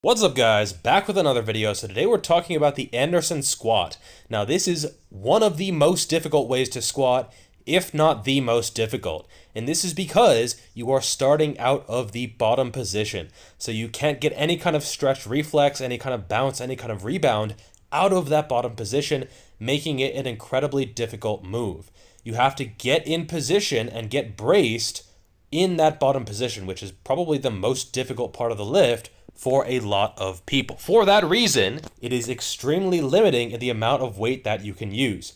What's up guys, back with another video. So today we're talking about the Anderson squat. Now this is one of the most difficult ways to squat, if not the most difficult. And this is because you are starting out of the bottom position. So you can't get any kind of stretch reflex, any kind of bounce, any kind of rebound out of that bottom position, making it an incredibly difficult move. You have to get in position and get braced in that bottom position, which is probably the most difficult part of the lift for a lot of people. For that reason, it is extremely limiting in the amount of weight that you can use.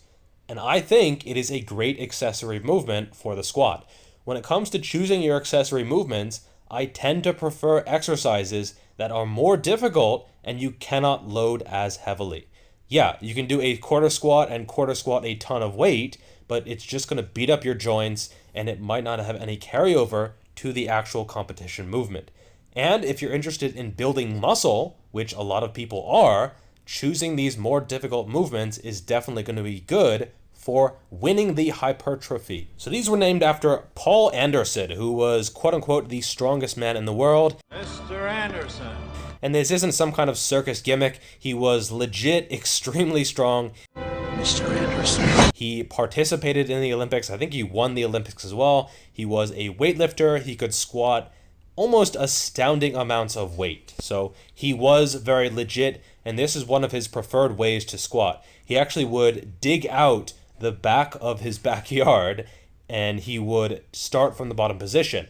And I think it is a great accessory movement for the squat. When it comes to choosing your accessory movements, I tend to prefer exercises that are more difficult and you cannot load as heavily. Yeah, you can do a quarter squat and quarter squat a ton of weight, but it's just going to beat up your joints and it might not have any carryover to the actual competition movement. And if you're interested in building muscle, which a lot of people are, choosing these more difficult movements is definitely going to be good for winning the hypertrophy. So these were named after Paul Anderson, who was quote-unquote the strongest man in the world. Mr. Anderson. And this isn't some kind of circus gimmick. He was legit extremely strong. Mr. Anderson. He participated in the Olympics. I think he won the Olympics as well. He was a weightlifter. He could squat almost astounding amounts of weight. So he was very legit, and this is one of his preferred ways to squat. He actually would dig out the back of his backyard and he would start from the bottom position.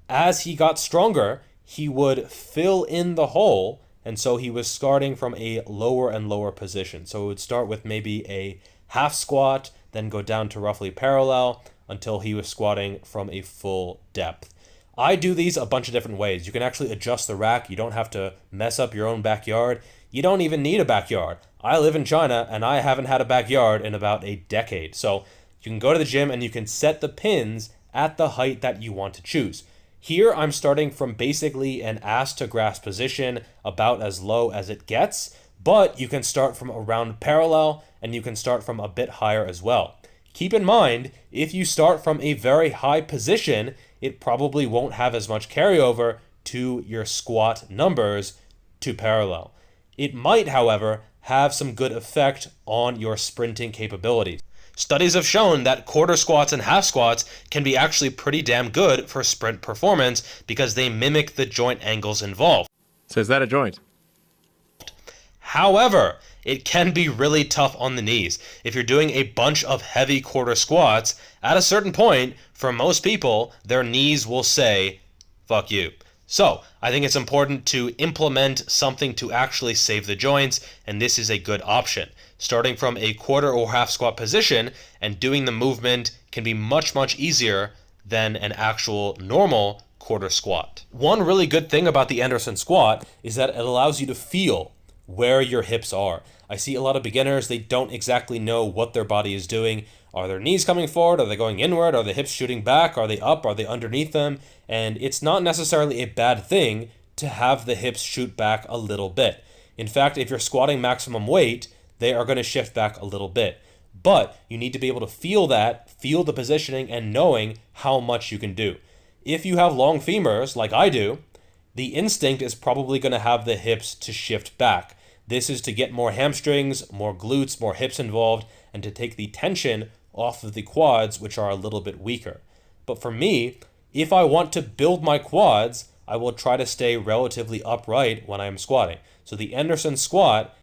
As he got stronger, he would fill in the hole, and so he was starting from a lower and lower position. So it would start with maybe a half squat, then go down to roughly parallel until he was squatting from a full depth. I do these a bunch of different ways. You can actually adjust the rack. You don't have to mess up your own backyard. You don't even need a backyard. I live in China and I haven't had a backyard in about a decade. So you can go to the gym and you can set the pins at the height that you want to choose. Here I'm starting from basically an ass to grass position, about as low as it gets, but you can start from around parallel and you can start from a bit higher as well. Keep in mind, if you start from a very high position, it probably won't have as much carryover to your squat numbers to parallel. It might, however, have some good effect on your sprinting capabilities. Studies have shown that quarter squats and half squats can be actually pretty damn good for sprint performance because they mimic the joint angles involved. So is that a joint? However, it can be really tough on the knees. If you're doing a bunch of heavy quarter squats, at a certain point, for most people, their knees will say, fuck you. So, I think it's important to implement something to actually save the joints, and this is a good option. Starting from a quarter or half squat position and doing the movement can be much, much easier than an actual normal quarter squat. One really good thing about the Anderson squat is that it allows you to feel where your hips are. I see a lot of beginners, they don't exactly know what their body is doing. Are their knees coming forward? Are they going inward? Are the hips shooting back? Are they up? Are they underneath them? And it's not necessarily a bad thing to have the hips shoot back a little bit. In fact, if you're squatting maximum weight, they are going to shift back a little bit. But you need to be able to feel that, feel the positioning, and knowing how much you can do. If you have long femurs, like I do, the instinct is probably going to have the hips to shift back. This is to get more hamstrings, more glutes, more hips involved, and to take the tension off of the quads, which are a little bit weaker. But for me, if I want to build my quads, I will try to stay relatively upright when I am squatting. So the Anderson squat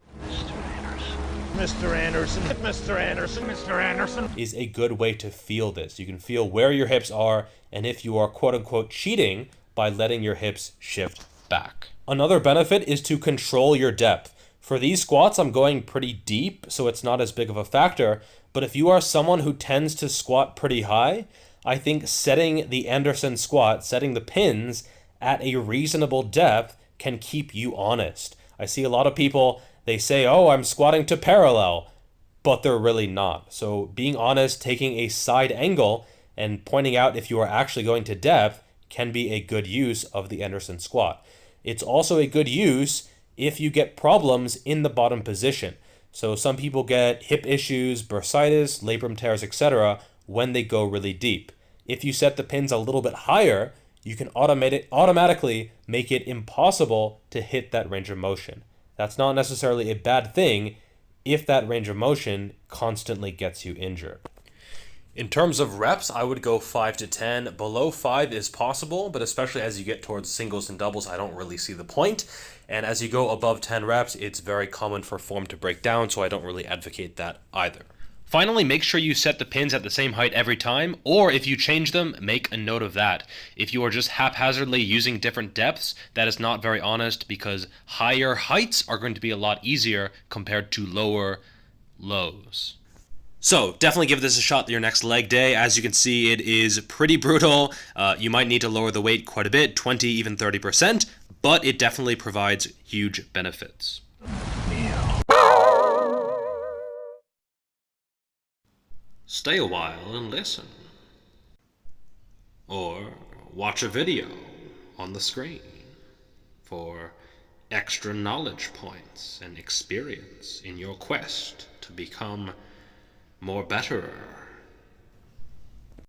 Mr. Anderson. Mr. Anderson. Mr. Anderson. is a good way to feel this. You can feel where your hips are and if you are quote-unquote cheating by letting your hips shift back. Another benefit is to control your depth. For these squats, I'm going pretty deep, so it's not as big of a factor. But if you are someone who tends to squat pretty high, I think setting the Anderson squat, setting the pins at a reasonable depth can keep you honest. I see a lot of people, they say, oh, I'm squatting to parallel, but they're really not. So being honest, taking a side angle and pointing out if you are actually going to depth can be a good use of the Anderson squat. It's also a good use if you get problems in the bottom position. So some people get hip issues, bursitis, labrum tears, etc. when they go really deep. If you set the pins a little bit higher, you can automatically make it impossible to hit that range of motion. That's not necessarily a bad thing if that range of motion constantly gets you injured. In terms of reps, I would go 5 to 10. Below 5 is possible, but especially as you get towards singles and doubles, I don't really see the point. And as you go above 10 reps, it's very common for form to break down, so I don't really advocate that either. Finally, make sure you set the pins at the same height every time, or if you change them, make a note of that. If you are just haphazardly using different depths, that is not very honest, because higher heights are going to be a lot easier compared to lower lows. So definitely give this a shot your next leg day. As you can see, it is pretty brutal. You might need to lower the weight quite a bit, 20, even 30%, but it definitely provides huge benefits. Stay a while and listen. Or watch a video on the screen for extra knowledge points and experience in your quest to become more betterer.